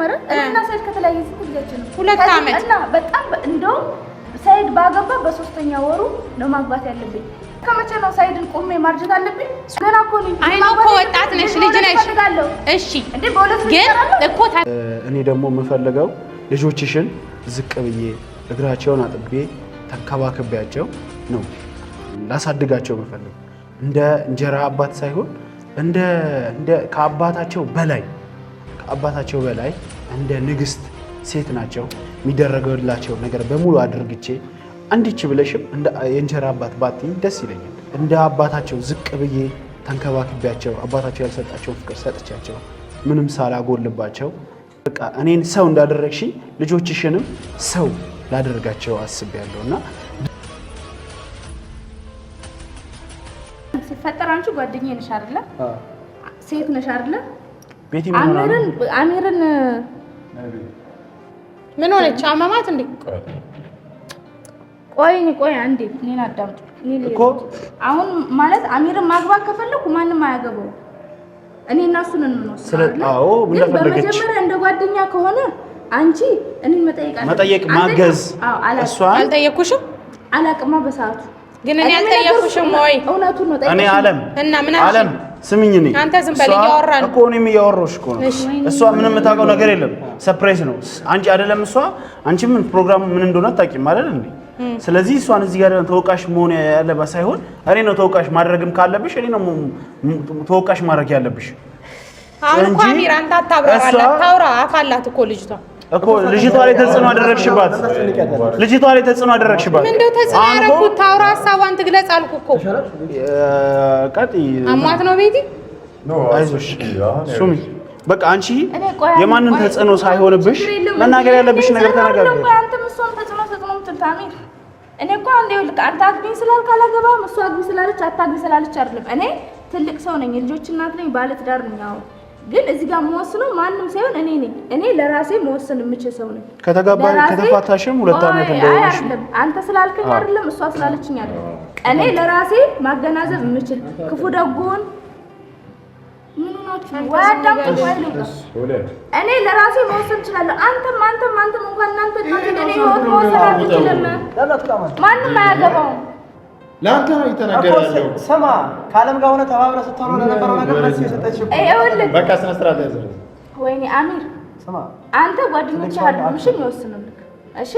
ጀመረ እና ሰይድ ከተለያየ ስትልያችን ሁለት ዓመት እና በጣም እንደው ሰይድ ባገባ በሶስተኛ ወሩ ነው ማግባት ያለብኝ። ከመቼ ነው ሰይድን ቆሜ ማርጀት አለብኝ? ገና እኮ ነኝ። አይ ነው እኮ ወጣት ነሽ፣ ልጅ ነሽ። እሺ እንዴ በሁለት ግን እኮ እኔ ደግሞ የምፈልገው ልጆችሽን ዝቅ ብዬ እግራቸውን አጥቤ ተንከባክቤያቸው ነው ላሳድጋቸው የምፈልገው። እንደ እንጀራ አባት ሳይሆን እንደ ከአባታቸው በላይ እንደ ንግስት ሴት ናቸው። የሚደረገላቸው ነገር በሙሉ አድርግቼ አንዲች ብለሽም እንደ የእንጀራ አባት ባትኝ ደስ ይለኛል። እንደ አባታቸው ዝቅ ብዬ ተንከባክቤያቸው አባታቸው ያልሰጣቸውን ፍቅር ሰጥቻቸው ምንም ሳላጎልባቸው በቃ እኔን ሰው እንዳደረግሽ ልጆችሽንም ሰው ላደርጋቸው አስቤያለሁና ሲፈጠር አንቺ ጓደኛዬ ነሽ አይደለ? ሴት ነሽ አይደለ? ቤቲ አሚርን ምን ሆነች? አመማት እንዴ? ቆይ አንዴ እኔን አዳምጡ እኮ። አሁን ማለት አሚርን ማግባት ከፈለኩ ማንንም አያገባው። እኔ እና እሱ ነን የምንወስነው። አዎ ምን ለፈለገች? በመጀመሪያ እንደ ጓደኛ ከሆነ አንቺ እኔን መጠየቅ ማገዝ። እሷ አልጠየኩሽም። አላቅማ በሰዓቱ ግን እኔ አልጠየኩሽም ወይ? እውነቱን ነው። እኔ አለም እና ምን አለም ስምኝ ነኝ። አንተ ዝም በል እያወራን እኮ እኔም እያወራሁሽ እኮ ነው። እሷ ምንም የምታውቀው ነገር የለም። ሰርፕራይዝ ነው። አንቺ አይደለም እሷ አንቺ ምን ፕሮግራሙ ምን እንደሆነ አታውቂም አይደል እንዴ? ስለዚህ እሷን እዚህ ጋር ተወቃሽ መሆን ያለባት ሳይሆን እኔ ነው ተወቃሽ ማድረግም ካለብሽ እኔ ነው ተወቃሽ ማድረግ ያለብሽ። አሁን እኮ አሚር አንተ አታብራራላት። ታውራ አፋላት እኮ ልጅቷ እኮ ልጅቷ ላይ ተጽዕኖ አደረግሽባት። ልጅቷ ላይ ተጽዕኖ አደረግሽባት። ምንድነው ተጽዕኖ ያደረኩት? ታውራ ሐሳቧን ትግለጽ አልኩ እኮ። ቀጥይ። አሟት ነው ቤቲ። አይዞሽ ሱሚ በቃ አንቺ የማንን ተጽዕኖ ሳይሆንብሽ መናገር ያለብሽ ነገር ተናገር። አንተም እሷም ተጽዕኖ አሚር እኔ እኮ አንተ አግቢኝ ስላልክ አላገባም፣ እሷ አግቢ ስላለች አታግቢ ስላለች አይደለም። እኔ ትልቅ ሰው ነኝ፣ ልጆች እናት ነኝ፣ ባለ ትዳር ነኝ። አሁን ግን እዚህ ጋር መወስነው ማንም ሳይሆን እኔ ነኝ። እኔ ለራሴ መወሰን የምችል ሰው ነኝ። ከተፋታሽም 2 ዓመት እንደሆነሽ አንተ ስላልከኝ አይደለም፣ እሷ ስላለችኝ አይደለም። እኔ ለራሴ ማገናዘብ የምችል ክፉ ደጉን እኔ ለራሴ መወሰን እችላለሁ። አንተም እንኳን እናንተ እኔ ህይወት መወሰን አትችልም። ማንም አያገባውም። ለአንተ ነው የተናገረ ያለው። ስማ ከዓለም ጋር ሆነ ተባብረህ ስትሆን ለነበረው ነገር መልስ እየሰጠችው በቃ ስነ ስርዓት ያዘ። ወይኔ አሚር ስማ አንተ ጓደኞች አይደሉም ይወስኑልክ። እሺ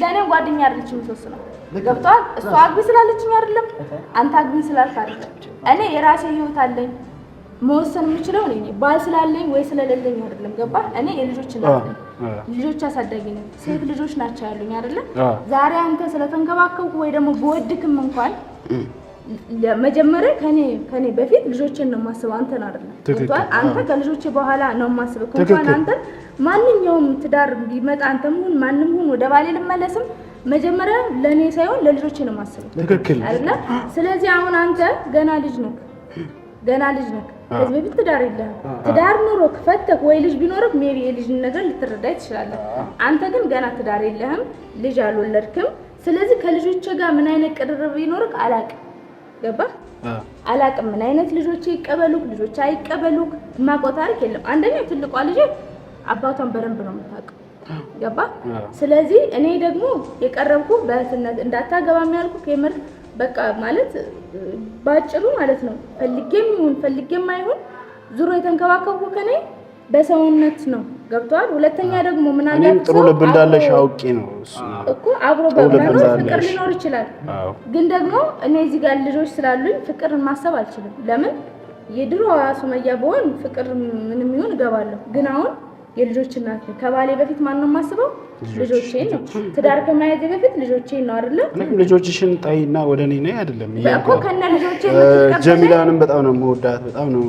ለኔም ጓደኛ አይደለችም የምትወስነው። ገብቶሃል? እሷ አግቢ ስላለችኝ አይደለም፣ አንተ አግቢ ስላልክ አይደለም። እኔ የራሴ ህይወት አለኝ። መወሰን የምችለው እኔ ነኝ። ባል ስላለኝ ወይ ስለሌለኝ አይደለም። ገባህ? እኔ የልጆች እናት ነኝ። ልጆች አሳዳጊ ነኝ። ሴት ልጆች ናቸው ያሉኝ አይደለም። ዛሬ አንተ ስለተንከባከብኩ ወይ ደግሞ በወድክም እንኳን መጀመሪያ ከኔ በፊት ልጆችን ነው የማስበው፣ አንተን አይደለም። ገብቶሃል? አንተ ከልጆቼ በኋላ ነው የማስበው። እንኳን አንተ ማንኛውም ትዳር ቢመጣ አንተም ሁን ማንም ሁን ወደ ባሌ ልመለስም መጀመሪያ ለኔ ሳይሆን ለልጆቼ ነው የማስበው። ትክክል አይደለ? ስለዚህ አሁን አንተ ገና ልጅ ነህ። ከዚህ በፊት ትዳር የለህም። ትዳር ኑሮ ከፈተክ ወይ ልጅ ቢኖርክ ሜቢ የልጅ ነገር ልትረዳ ትችላለህ። አንተ ግን ገና ትዳር የለህም፣ ልጅ አልወለድክም። ስለዚህ ከልጆቼ ጋር ምን አይነት ቅርርብ ይኖርክ አላውቅም። ገባህ? አላውቅም ምን አይነት ልጆቼ ይቀበሉክ ልጆቼ አይቀበሉክ የማውቀው ታሪክ የለም። አንደኛ ትልቋ ልጅ አባቷን በደንብ ነው የምታውቀው። ገባህ? ስለዚህ እኔ ደግሞ የቀረብኩ በእህትነት እንዳታገባም ያልኩክ የምር በቃ ማለት ባጭሩ ማለት ነው። ፈልጌም አይሁን ዙሮ የተንከባከብኩ ከኔ በሰውነት ነው። ገብቷል? ሁለተኛ ደግሞ ምን አለ ጥሩ ልብ እንዳለሽ አውቄ ነው እኮ አብሮ በመኖር ፍቅር ሊኖር ይችላል። ግን ደግሞ እኔ እዚህ ጋር ልጆች ስላሉኝ ፍቅርን ማሰብ አልችልም። ለምን የድሮ ሱመያ በሆን ፍቅር ምንም ይሁን እገባለሁ። ግን አሁን የልጆች እናት ነኝ። ከባሌ በፊት ማን ነው የማስበው? ልጆቼን ነው። ትዳር ከማየት በፊት ልጆቼን ነው አይደለ? ልጆችሽን ጣይና ወደ እኔ ነይ አይደለም እኮ ከነ ልጆቼ ጀሚላንም በጣም ነው የምወዳት፣ በጣም ነው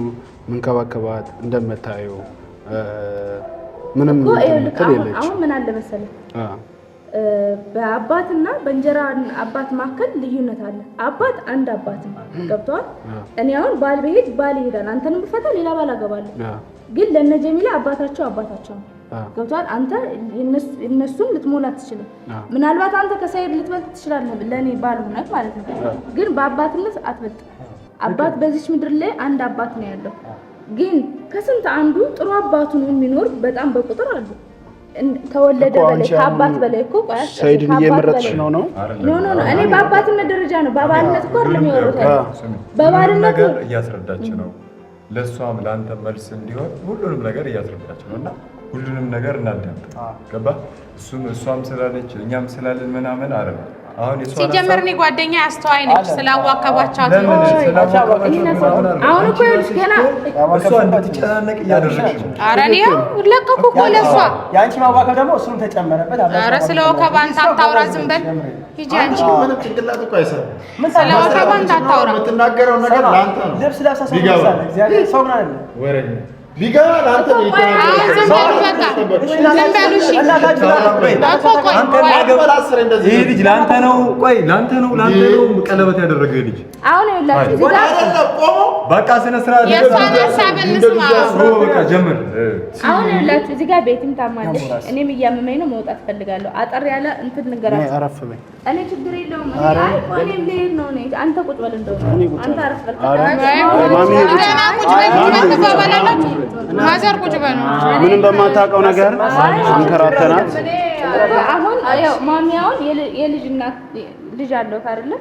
መንከባከባት። እንደምታየው ምንም የለች። አሁን ምን አለ መሰለህ በአባትና በእንጀራ አባት መካከል ልዩነት አለ። አባት አንድ አባት ነው። ገብቶሃል? እኔ አሁን ባል በሄድ ባል ይሄዳል፣ አንተንም ብፈታ ሌላ ባል አገባለሁ። ግን ለነ ጀሚላ አባታቸው ነው። ገብቶሃል? አንተ እነሱን ልትሞላ ትችላለህ። ምናልባት አንተ ከሰይድ ልትበልጥ ትችላለህ፣ ለኔ ባል ሆነህ ማለት ነው። ግን በአባትነት አትበልጥ። አባት በዚች ምድር ላይ አንድ አባት ነው ያለው። ግን ከስንት አንዱ ጥሩ አባቱን የሚኖር በጣም በቁጥር አሉ። ተወለደ በላይ ከአባት በላይ እኮ ሰይድን እየመረጥሽ ነው? ኖ እኔ በአባትነት ደረጃ ነው። በባልነት እኮ አይደለም ያወሩታል። በባልነት እያስረዳች ነው። ለሷም ለአንተ መልስ እንዲሆን ሁሉንም ነገር እያስረዳች ነውና ሁሉንም ነገር እናዳምጥ። ገባ? እሷም ስላለች እኛም ስላለን ምናምን አይደለም። አሁን ሲጀመር እኔ ጓደኛ አስተዋይ ነች። ስላዋከባቻት ነው። አሁን እኮ ገና እሷ እንድትጨናነቅ እያደረገች ነው። ኧረ እኔ ለቀኩ እኮ ለእሷ። የአንቺ ማዋከብ ደግሞ እሱም ተጨመረበት። ኧረ ስለ ወከባ አንተ አታውራ፣ ዝም በል ሂጂ አንቺ። ምንም ጭንቅላት እኮ አይሰራም። ስለ ወከባ አንተ አታውራ። የምትናገረው ነገር ለአንተ ነው። ልብስ ለብሳ ሰው ይመስላል። እግዚአብሔር ሰው ምን አለ ወሬኛ ቢገባ ለአንተ ነው የተናገረው። ዝም በሉ በቃ ዝም በሉ እሺ። ይሄ ልጅ ለአንተ ነው። ቆይ ለአንተ ነው ቀለበት ያደረገ ልጅ አሁን ይኸውላችሁ እዚህ ጋር በቃ ስነ ስርዓት የእሷን ሀሳብ እንስማ። በቃ ጀምር። አሁን ይኸውላችሁ እዚህ ጋር ቤትም ታማለች፣ እኔም እያመመኝ ነው፣ መውጣት ፈልጋለሁ። አጠር ያለ እንትን ንገራችሁ። አረፍ በይ። እኔ ችግር የለውም። እኔም ልሄድ ነው። አንተ ቁጭ በል እንደው አንተ አረፍ በል። ማዘር ቁጭ በል። ምንም በማታውቀው ነገር አንከራተናት። አሁን ያው ማሚያውን የልጅ እናት ልጅ አለው አይደለ?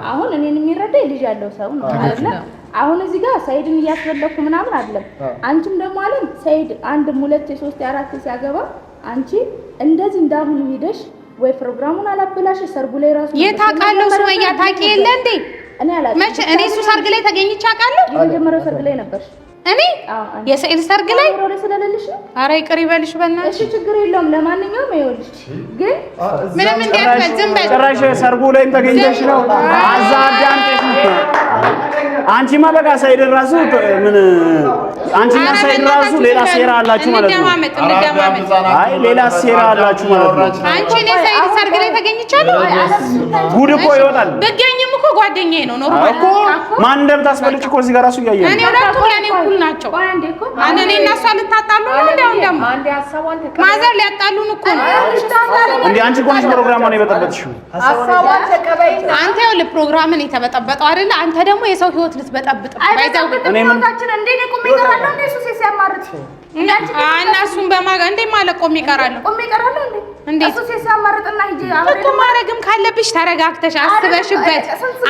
አሁን እኔን የሚረዳ ልጅ ያለው ሰው ነው አይደለ? አሁን እዚህ ጋር ሰይድን እያስፈለኩ ምናምን አይደለም። አንቺም ደግሞ አለን ሰይድ 1 2 3 4 ሲያገባ አንቺ እንደዚህ እንዳሁን ሄደሽ ወይ ፕሮግራሙን አላበላሽ ሰርጉ ላይ ራሱ የታውቃለሁ ሱመያ ታውቂ የለ እንዴ? እኔ አላውቅም። መቼ እኔ እሱ ሰርግ ላይ ተገኝቼ አውቃለሁ? የመጀመሪያው ሰርግ ላይ ነበርሽ? እኔ የሰይድ ሰርግ ላይ ስለሌለሽ ነው። ኧረ ይቅር ይበልሽ በእናትሽ። እሺ ችግር የለውም። ለማንኛውም ይኸውልሽ ግን ምንም እንዲያትበል ዝም በል። ጭራሽ ሰርጉ ላይም ተገኝተሽ ነው አዛዳንተሽ ነው። አንቺማ በቃ ሰይድን ራሱ ምን አንቺና ሰይድ ራሱ ሌላ ሴራ አላችሁ ማለት ነው። እንደማመጥ አይ ሌላ ሴራ አላችሁ ማለት ነው። አንቺ እኔ ሰይድ ሰርግ ላይ ተገኝቻለሁ። ጉድ እኮ ይወጣል። ብገኝም እኮ ጓደኛዬ ነው ኖርማል እኮ ማን እንደምታስፈልጭ እኮ እዚህ ጋር ራሱ እያየን እኔ ሁለቱም ለኔ እኩል ናቸው። እኔ እና እሷ ልታጣሉ ነው እንደውም ማዘር ሊያጣሉን እኮ ነው እንዴ? አንቺ እኮ ነሽ ፕሮግራሙን የበጠበጥሽው። አንተ ይኸውልህ ፕሮግራምን የተበጠበጠው አይደለ? አንተ ደግሞ የሰው ህይወት ልትበጠብጥ ባይዛው እኔ ምን ታችን እንዴ ነው ቆም ይቀራለሁ እንዴ? እሱ ሲያማርጥ እና እሱን በማጋ እንዴ ማለት ቆም ይቀራለሁ እንዴ? እሱ ሲያማርጥና ሂጂ እኮ ማረግም ካለብሽ ተረጋግተሽ አስበሽበት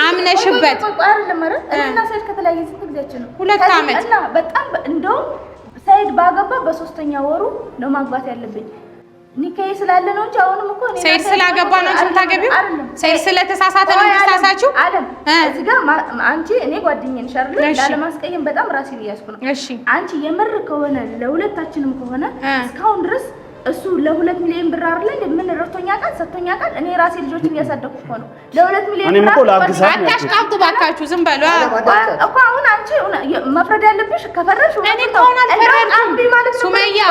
አምነሽበት አይደለም ማለት እና ሰይድ ከተለያየ ስንት ጊዜያችን ነው? 2 ዓመት እና በጣም እንደውም ሰይድ ባገባ በ3ኛ ወሩ ነው ማግባት ያለብኝ። ኒካዬ ስላለ ነው እንጂ አሁንም እኮ እኔ ሰይድ ስላገባ ነው እንጂ ታገቢው? ሰይድ ስለተሳሳተ ነው ተሳሳችሁ? አለም እዚህ ጋር አንቺ እኔ ጓደኛዬ ነሽ አይደል? ላለማስቀየም በጣም ራሴን እያስኩ ነው። እሺ አንቺ የምር ከሆነ ለሁለታችንም ከሆነ እስካሁን ድረስ እሱ ለ2 ሚሊዮን ብር አይደል ምን ረቶኛ ቃል ሰጥቶኛ ቃል እኔ ራሴ ልጆችን እያሳደኩ እኮ ነው። ለ2 ሚሊዮን እኔም እኮ ላግዛት ነው። አታሽቃብጡ ባካችሁ ዝም በሉ እኮ አሁን አንቺ መፍረድ ያለብሽ ከፈረሽ እኔ ከሆነ አልፈረድኩም። ሱመያ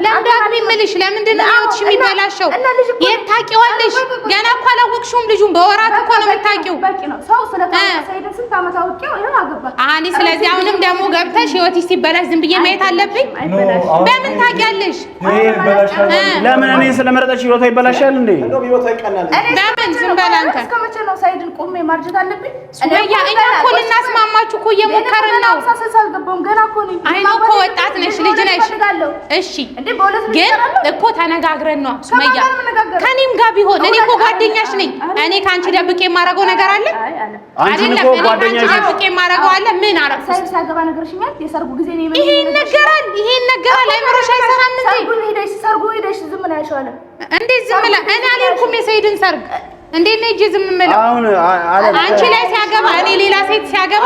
ለምን አግቢ ምልሽ ለምንድን ነው ህይወትሽ የሚበላሸው? የት ታውቂዋለሽ? ገና እኮ አላወቅሽውም ልጁን በወራት እኮ ነው የምታውቂው። በቂ ነው ሰው ስለታሰይደ ስንት ዓመት አውቄው ይሄው አገባ። አኒ ስለዚህ አሁንም ደግሞ ገብተሽ ህይወትሽ ሲበላሽ ዝም ብዬ ማየት አለብኝ? በምን ታውቂያለሽ? ለምን እኔ ስለመረጠች ህይወቷ ይበላሻል እንዴ? ለምን ዝም በል አንተ። እስከ መቼ ነው ሰይድን ቆሜ ማርጀት አለብኝ? ሱመያ እኛ እኮ ልናስማማችሁ እኮ እየሞከርን ነው። ሳልገባም ገና እኮ ነኝ። አይ ነው እኮ ወጣት ነሽ ልጅ ነሽ። እሺ ግን እኮ ተነጋግረን ነው ሱመያ። ከኔም ጋር ቢሆን እኔ እኮ ጓደኛሽ ነኝ። እኔ ካንቺ ደብቄ የማደርገው ነገር አለ አይደለም? እኔ ካንቺ ደብቄ የማደርገው አለ? ምን አደረኩ? ሰይድ ሳገባ ነገርሽኛል። የሰርጉ ጊዜ ነው ይሄ ይነገራል። አይምሮሽ አይሰራም እንዴ? ሰርጉ ሄደሽ ዝም ነው ያልሽዋለ እንዴ? ዝም ብላ እኔ አልሄድኩም የሰይድን ሰርግ እንዴት ነው እጂ ዝም የምለው? አሁን አንቺ ላይ ሲያገባ እኔ ሌላ ሴት ሲያገባ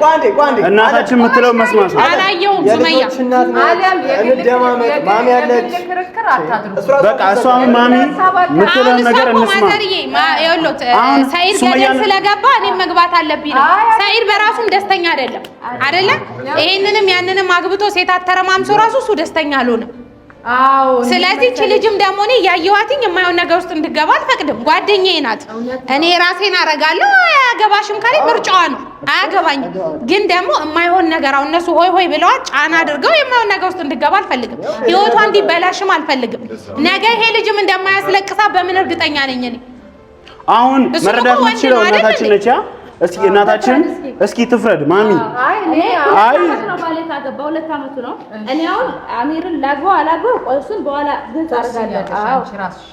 ቋንዴ እናታችን የምትለው መስማት ነው። አላየሁም ሱመያ ማሚ ያለች በቃ እሷ ማሚ የምትለው ነገር እንስማ። ይኸውልዎት ሰይድ ገደል ስለገባ እኔም መግባት አለብኝ ነው። ሰይድ በራሱም ደስተኛ አይደለም። ይሄንንም ያንንም አግብቶ ሴት አተረማምሶ ራሱ እሱ ደስተኛ አልሆነም። ስለዚህ እቺ ልጅም ደግሞ እኔ ያየዋትኝ የማይሆን ነገር ውስጥ እንድገባ አልፈቅድም። ጓደኛዬ ናት። እኔ ራሴን አረጋለሁ። አያገባሽም ካለኝ ምርጫዋ ነው። አያገባኝም። ግን ደግሞ የማይሆን ነገር አሁን እነሱ ሆይ ብለዋት ጫና አድርገው የማይሆን ነገር ውስጥ እንድገባ አልፈልግም። ህይወቷ እንዲበላሽም አልፈልግም። ነገ ይሄ ልጅም እንደማያስለቅሳ በምን እርግጠኛ ነኝ እኔ? አሁን መረዳት የምትችለው እናታችን ነች። እስኪ እናታችን እስኪ ትፍረድ ማሚ። አይ ነው ባሌት አገባ 2 ዓመቱ ነው። እኔ አሁን አሚርን ላግባው አላግባው ቆይሱን በኋላ ግልጽ አደርጋለሁ።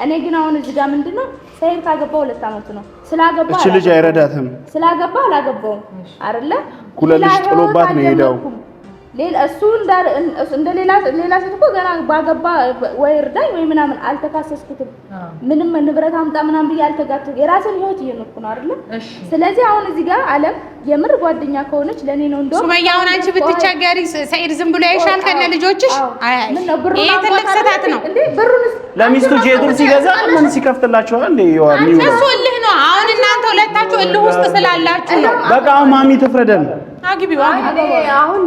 እኔ ግን አሁን እዚህ ጋር ምንድነው ሰይድ ካገባ 2 ዓመቱ ነው። ስላገባ እቺ ልጅ አይረዳትም። ስላገባ አላገባውም አይደለ? ኩለልሽ ጥሎባት ነው ሄዳው። እሱ እንደ ሌላ ሴት እኮ ገና ባገባ ወይ እርዳኝ ወይ ምናምን አልተካሰስኩትም። ምንም ንብረት አምጣ ምናምን ብዬ አልተጋተው የራስን ህይወት እየኖርኩ ነው አይደል? ስለዚህ አሁን እዚህ ጋር አለም የምር ጓደኛ ከሆነች ለኔ ነው እንደው ሱመያ አሁን አንቺ ብትቸገሪ ሰይድ ዝም ብሎ ያይሻል ከነ ልጆችሽ። ይሄ ትልቅ ስህተት ነው። ለሚስቱ ጄቱር ሲገዛ ምን ሲከፍትላችኋል እንዴ? እሱ እልህ ነው። አሁን እናንተ ሁለታችሁ እልህ ውስጥ ስላላችሁ ነው። በቃ አሁን ማሚ ትፍረደን። አግቢው አሁን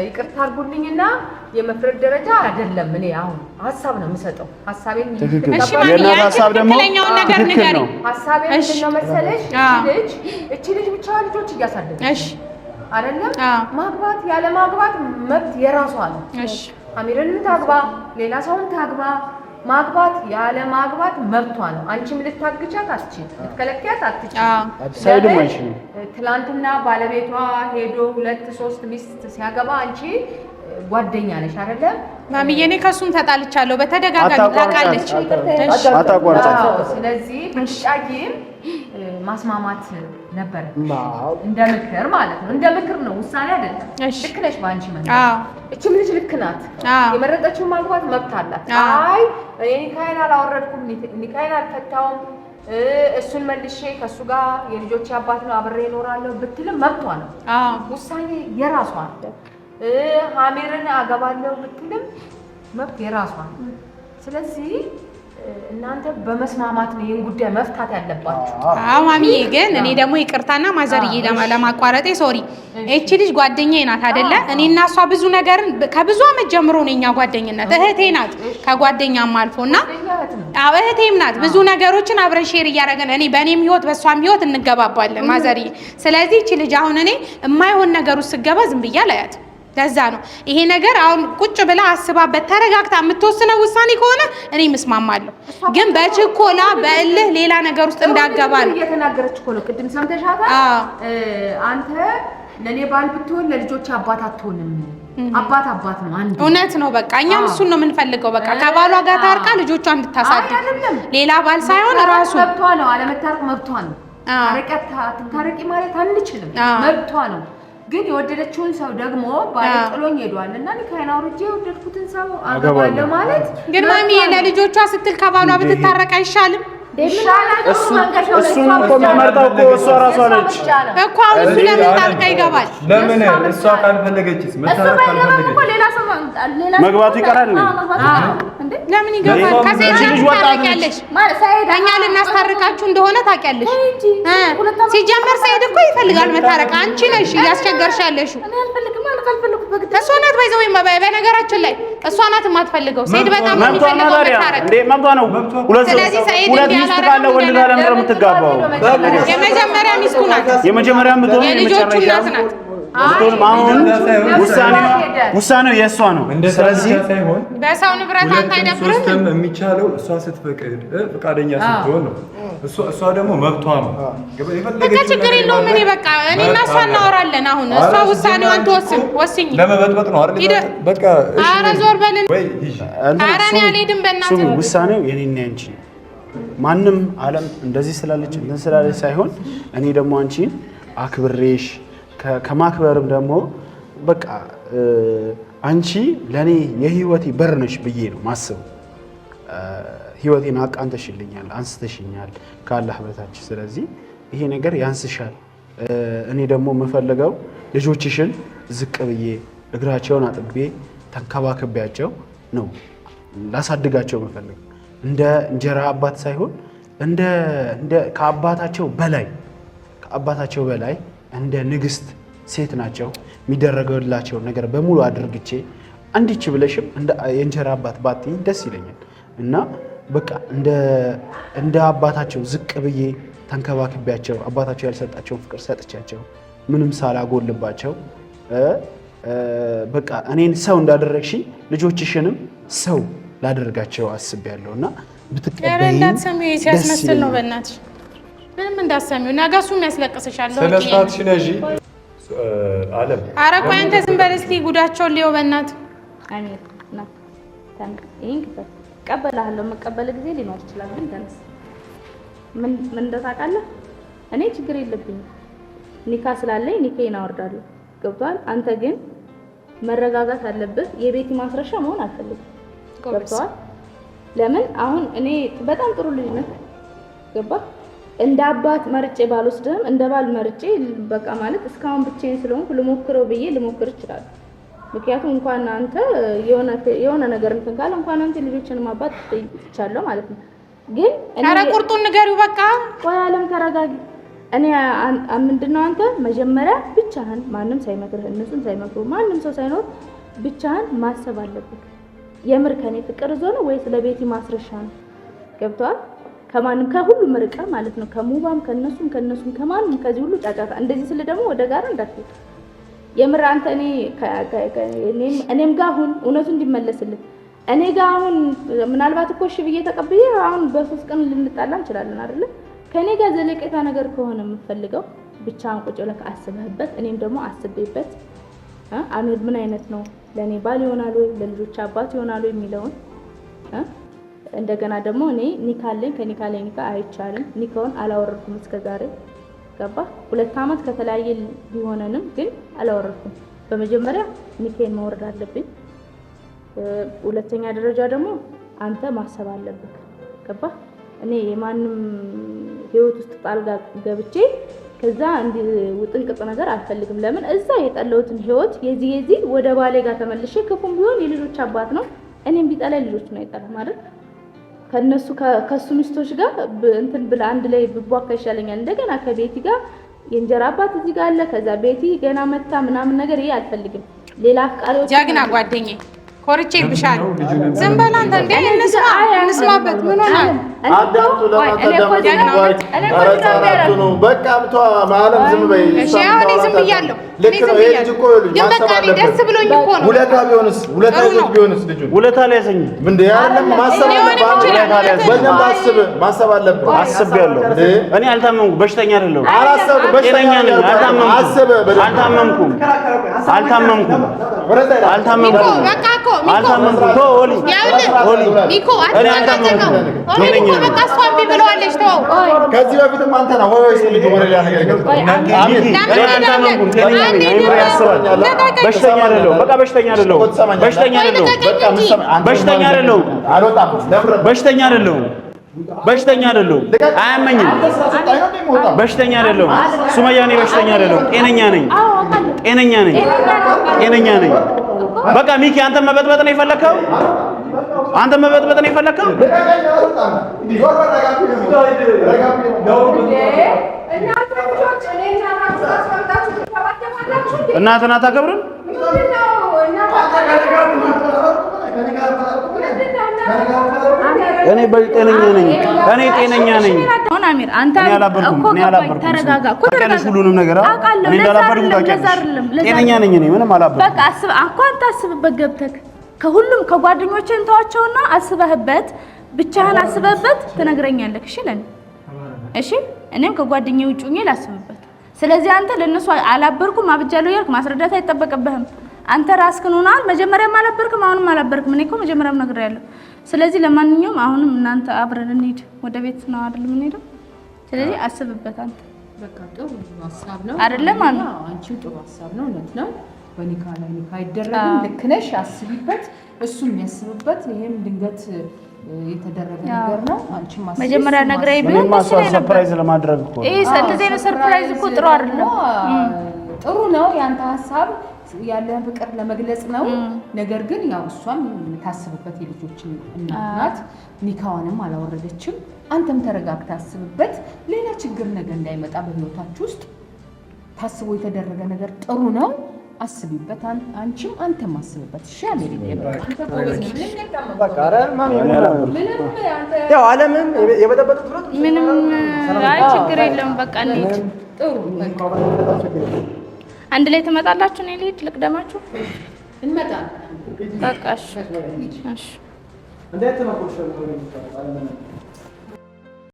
ይቅርታ አድርጉልኝና የመፍረድ ደረጃ አይደለም። እኔ አሁን ሀሳብ ነው የምሰጠው። ሀሳቤን እሺ ማሚ ሀሳብ ደግሞ ነገር ንገሪ። ሀሳቤን ምንድነው መሰለሽ? እቺ ልጅ ብቻ ልጆች እያሳደገች እሺ አይደለም? ማግባት ያለ ማግባት መብት የራሷ ነው። እሺ አሚርን ታግባ፣ ሌላ ሰውን ታግባ፣ ማግባት ያለ ማግባት መብቷ ነው። አንቺም ልታግቻት አትችይ፣ ልትከለክያት አትችይ። ትላንትና ባለቤቷ ሄዶ 2-3 ሚስት ሲያገባ አንቺ ጓደኛ ነሽ አይደለም? ማሚዬ እኔ ከሱም ተጣልቻለሁ በተደጋጋሚ ታውቃለች። አታቋርጣት። ስለዚህ ብቻዬም ማስማማት ነበር እንደ ምክር ማለት ነው። እንደ ምክር ነው፣ ውሳኔ አይደለም። ልክ ነሽ ባንቺ ማለት እቺም ልጅ ልክ ናት። የመረጠችውን ማግባት መብት አላት። አይ እኔ ኒካይን አላወረድኩም፣ ኒካይን አልፈታውም፣ እሱን መልሼ ከሱ ጋር የልጆች አባት ነው አብሬ እኖራለሁ ብትልም መብቷ ነው። ውሳኔ የራሷ ነው። አሚርን አገባለሁ ብትልም መብት የራሷ ነው። ስለዚህ እናንተ በመስማማት ነው ይሄን ጉዳይ መፍታት ያለባችሁ። አዎ ማሚዬ፣ ግን እኔ ደግሞ ይቅርታና ማዘርዬ ለማቋረጤ ሶሪ። እቺ ልጅ ጓደኛዬ ናት አይደለ? እኔና እሷ ብዙ ነገርን ከብዙ አመት ጀምሮ ነው እኛ ጓደኝነት። እህቴ ናት ከጓደኛም አልፎና አዎ እህቴም ናት። ብዙ ነገሮችን አብረን ሼር እያደረገን እኔ በእኔም ህይወት በእሷም ህይወት እንገባባለን ማዘርዬ። ስለዚህ እቺ ልጅ አሁን እኔ የማይሆን ነገር ውስጥ ስገባ ዝም ብዬ አላያት። ለዛ ነው ይሄ ነገር አሁን ቁጭ ብላ አስባበት ተረጋግታ የምትወስነው ውሳኔ ከሆነ እኔ መስማማለሁ። ግን በችኮላ በእልህ ሌላ ነገር ውስጥ እንዳገባ ነው እየተናገረች እኮ ነው። ቅድም ሰምተሻታል። አንተ ለኔ ባል ብትሆን ለልጆች አባት አትሆንም። አባት ነው አንዱ። እውነት ነው። በቃ እኛም እሱን ነው የምንፈልገው። በቃ ከባሏ ጋር ታርቃ ልጆቿን እንድታሳድግ ሌላ ባል ሳይሆን ራሱ መብቷ ነው። አለመታረቅ መብቷ ነው። ታረቂ ማለት አንችልም፣ መብቷ ነው። ግን የወደደችውን ሰው ደግሞ ባለጥሎኝ ሄዷል እና ኒካይን አውርጄ የወደድኩትን ሰው አገባለሁ ማለት ግን ማሚ ለልጆቿ ስትል ከባሏ ብትታረቅ አይሻልም? እሱን እኮ የሚመርጠው እኮ እሷ ራሷ ነች እኮ። አሁን እሱ ለምን ጣልቃ ይገባል? ለምን እሷ ካልፈለገችስ መታረቅ ካልፈለገች መግባቱ ይቀራል እንዴ? ለምን ይገባል? ከሴት ጋር ታረቂያለሽ ማለት እኛ ልናስታርቃችሁ እንደሆነ ታውቂያለሽ። ሲጀመር ሰይድ እኮ ይፈልጋል መታረቅ። አንቺ ነሽ እያስቸገርሽ ያለሽው። እሷ ናት ባይዘው በነገራችን ላይ እሷ ናት የማትፈልገው። ሰይድ በጣም የሚፈልገው መታረቅ እንዴ መብቷ ነው። ስለዚህ ሰይድ ሚስት ካለ ወንድ ጋር ለምን የምትጋባው? የመጀመሪያ ሚስቱ ናት። የመጀመሪያ ምትሆን የልጆቹ እናት ናት። አሁን ውሳኔው የእሷ ነው። ስለዚህ በሰው ንብረት አንተ አይደብርም። የሚቻለው እሷ ስትፈቅድ ፈቃደኛ ስትሆን ነው። እሷ ደግሞ መብቷ ነው። በቃ ችግር የለውም። እኔ በቃ እኔና እሷ እናወራለን። አሁን እሷ ውሳኔዋን ትወስን። ወስኝ ለመበጥበጥ ነው አይደል? በቃ ኧረ ዞር በልን። ኧረ እኔ አልሄድም በእናትህ። ውሳኔው የኔና ያንቺ ማንም ዓለም እንደዚህ ስላለች እንትን ስላለች ሳይሆን እኔ ደግሞ አንቺን አክብሬሽ ከማክበርም ደግሞ በቃ አንቺ ለኔ የህይወቴ በር ነሽ ብዬ ነው ማስብ። ህይወቴን አቃንተሽልኛል፣ አንስተሽኛል ካላህ በታች። ስለዚህ ይሄ ነገር ያንስሻል። እኔ ደግሞ የምፈልገው ልጆችሽን ዝቅ ብዬ እግራቸውን አጥቤ ተንከባከቢያቸው ነው ላሳድጋቸው የምፈልገው። እንደ እንጀራ አባት ሳይሆን እንደ ከአባታቸው በላይ እንደ ንግስት ሴት ናቸው። የሚደረገላቸው ነገር በሙሉ አድርግቼ አንዲች ብለሽም እንደ የእንጀራ አባት ባትይ ደስ ይለኛል። እና በቃ እንደ አባታቸው ዝቅ ብዬ ተንከባክቤያቸው አባታቸው ያልሰጣቸውን ፍቅር ሰጥቻቸው ምንም ሳላጎልባቸው በቃ እኔን ሰው እንዳደረግሽ ልጆችሽንም ሰው ላደርጋቸው አስቤያለሁ። እና ብትቀበይኝ ሲያስመስል ነው በእናትሽ ምንም እንዳሰሚው ነገ እሱም ያስለቅስሻል። ስለሳት ሽነጂ አለም ኧረ ቆይ አንተ ዝም በል እስኪ ጉዳቸውን ሊየው በእናትህ አሜን ና ተንስ ይሄን ቀበላለሁ። መቀበል ጊዜ ሊኖር ይችላል ግን ተንስ ምን እንደታውቃለህ እኔ ችግር የለብኝም ኒካ ስላለኝ ኒካዬን አወርዳለሁ። ገብቷል? አንተ ግን መረጋጋት አለብህ። የቤቲ ማስረሻ መሆን አልፈልግም። ገብቷል? ለምን አሁን እኔ በጣም ጥሩ ልጅ ነህ። ገባህ? እንደ አባት መርጬ ባልወስድህም እንደ ባል መርጬ በቃ ማለት እስካሁን ብቻዬን ስለሆንኩ ልሞክረው ብዬ ልሞክር እችላለሁ። ምክንያቱም እንኳን አንተ የሆነ ነገር እንትን ካለ እንኳን አንተ ልጆችንም አባት ትቻለሁ ማለት ነው። ግን ኧረ ቁርጡን ንገሪው በቃ። ቆይ አለም ተረጋጊ። እኔ ምንድነው አንተ መጀመሪያ ብቻህን ማንም ሳይመክርህ እነሱም ሳይመክሩ ማንም ሰው ሳይኖር ብቻህን ማሰብ አለብህ። የምር ከኔ ፍቅር ይዞ ነው ወይስ ለቤቲ ማስረሻ ነው? ገብቷል? ከማንም ከሁሉም ርቀ ማለት ነው። ከሙባም ከነሱም ከማንም ከዚህ ሁሉ ጫጫታ እንደዚህ ስለ ደግሞ ወደ ጋር እንዳትሄድ። የምር አንተ እኔም ጋር አሁን እውነቱ እንዲመለስልህ እኔ ጋር አሁን ምናልባት እኮ እሺ ብዬ ተቀብዬ አሁን በሶስት ቀን ልንጣላ እንችላለን አይደል? ከኔ ጋር ዘለቄታ ነገር ከሆነ የምፈልገው ብቻህን ቁጭ ብለህ አስበህበት እኔም ደግሞ አስቤበት አሜር ምን አይነት ነው ለኔ ባል ይሆናል ወይ ለልጆች አባት ይሆናል ወይ የሚለውን እንደገና ደግሞ እኔ ኒካ አለኝ ከኒካ ላይ ኒካ አይቻልም። ኒካውን አላወረድኩም እስከዛሬ ገባ 2 አመት ከተለያየ ቢሆነንም ግን አላወረድኩም። በመጀመሪያ ኒካን ማውረድ አለብኝ። ሁለተኛ ደረጃ ደግሞ አንተ ማሰብ አለብህ። ገባ እኔ የማንም ህይወት ውስጥ ጣልጋ ገብቼ ከዛ ውጥንቅጥ ነገር አልፈልግም። ለምን እዛ የጠለውትን ህይወት የዚህ ወደ ባሌ ጋር ተመልሼ ክፉም ቢሆን የልጆች አባት ነው እኔም ቢጠላይ ልጆች ነው አይጠላም ማለት ከሱ ሚስቶች ጋር እንትን ብለ አንድ ላይ ብቧካ ይሻለኛል። እንደገና ከቤቲ ጋር የእንጀራ አባት እዚህ ጋር አለ። ከዛ ቤቲ ገና መታ ምናምን ነገር ይሄ አልፈልግም። ሌላ አፍቃሪዎች ጃግና ጓደኛዬ ኮርቼ ብሻል ዝም በል አንተ እንዴ እንስማበት ምን ሆናል? አዳምጡ ለማታዳምጡ ነው በቃ ብቷ ማለም ዝም በይ። እሺ አሁን ዝም ብያለሁ። ልክ ነው። ይሄ ልጅ እኮ ማሰብ አለበት። ደስ ብሎኝ እኮ ነው። ውለታ ቢሆንስ ልጁ ውለታ ላይ ያሰኝ ምን ያለም ማሰብ አለበት። በደንብ ማሰብ አለበት። አስቤያለሁ። እኔ አልታመምኩም። በሽተኛ አይደለሁም። አላሰብኩም። በሽተኛ ነኝ። አልታመምኩም። በቃ እኮ አልታመምኩም። ቶሊ ኒኮ አትታመምኩም። ኒኮ በቃ እሷን ቢብለዋለች ተው። ከዚህ በፊትም አንተ ነህ ወይስ ልጅ ወሬ ያነገር አልታመምኩም። አይምሮ ያስባል። በሽተኛ አይደለሁም። በቃ በሽተኛ አይደለሁም። በሽተኛ አይደለሁም። በሽተኛ አይደለሁም። አልወጣም። በሽተኛ አይደለሁም። በሽተኛ አይደለሁም። አያመኝም። በሽተኛ አይደለሁም። ሱመያ እኔ በሽተኛ አይደለሁም። ጤነኛ ነኝ። በቃ ሚኪ አንተ መበጥበጥ ነው የፈለከው? እናትን አታከብርም? እኔ ጤነኛ ነኝ። አሚር አንተ እኮ ተረጋጋ እኮ ታውቂያለሽ ሁሉንም ነገር እኔ እንዳላበድኩ ታውቂያለሽ። ጤነኛ ነኝ እኔ ምንም አላበድኩም። በቃ አንተ አስብበት ገብተህ ከሁሉም ከጓደኞቼን ተዋቸውና አስበህበት ብቻህን አስበህበት ትነግረኛለህ። እሺ እሺ እኔም ከጓደኛዬ ውጭ ሆኜ ላስብበት። ስለዚህ አንተ ለነሱ አላበርኩም አብጃለሁ ያልክ ማስረዳት አይጠበቅብህም። አንተ ራስህን ሆናል። መጀመሪያም አላበርክም አሁንም አላበርክም። እኔ እኮ መጀመሪያም ነግሬያለሁ። ስለዚህ ለማንኛውም አሁንም እናንተ አብረን እንሂድ ወደ ቤት ነው አይደል የምንሄደው? ስለዚህ አስብበት አንተ። በቃ ጥሩ ሀሳብ ነው አይደለም? አንቺ ጥሩ ሀሳብ ነው። እውነት ነው። በኒካ ላይ ኒካ አይደረግም። ልክ ነሽ። አስቢበት፣ እሱም የሚያስብበት። ይሄም ድንገት የተደረገ ነገር ነው። አንቺ ማስብ መጀመሪያ ነግረኝ ቢሆን ሰርፕራይዝ ለማድረግ እኮ እንደዚህ አይነት ሰርፕራይዝ እኮ ጥሩ አይደለም። ጥሩ ነው ያንተ ሀሳብ ያለን ፍቅር ለመግለጽ ነው። ነገር ግን ያው እሷም ታስብበት የልጆች እናት ናት። ኒካዋንም አላወረደችም። አንተም ተረጋግተህ አስብበት። ሌላ ችግር ነገር እንዳይመጣ በህይወታችሁ ውስጥ ታስቦ የተደረገ ነገር ጥሩ ነው። አስቢበት። አንቺም አንተም አስብበት። እሺ አሜሪካ ያው ዓለምም የበጠበጡት ብሎት ምንም አይ ችግር የለም። በቃ እንሂድ። ጥሩ አንድ ላይ ትመጣላችሁ? እኔ ልሂድ ልቅደማችሁ? እንመጣለን። በቃ እሺ። እንዴት ነው?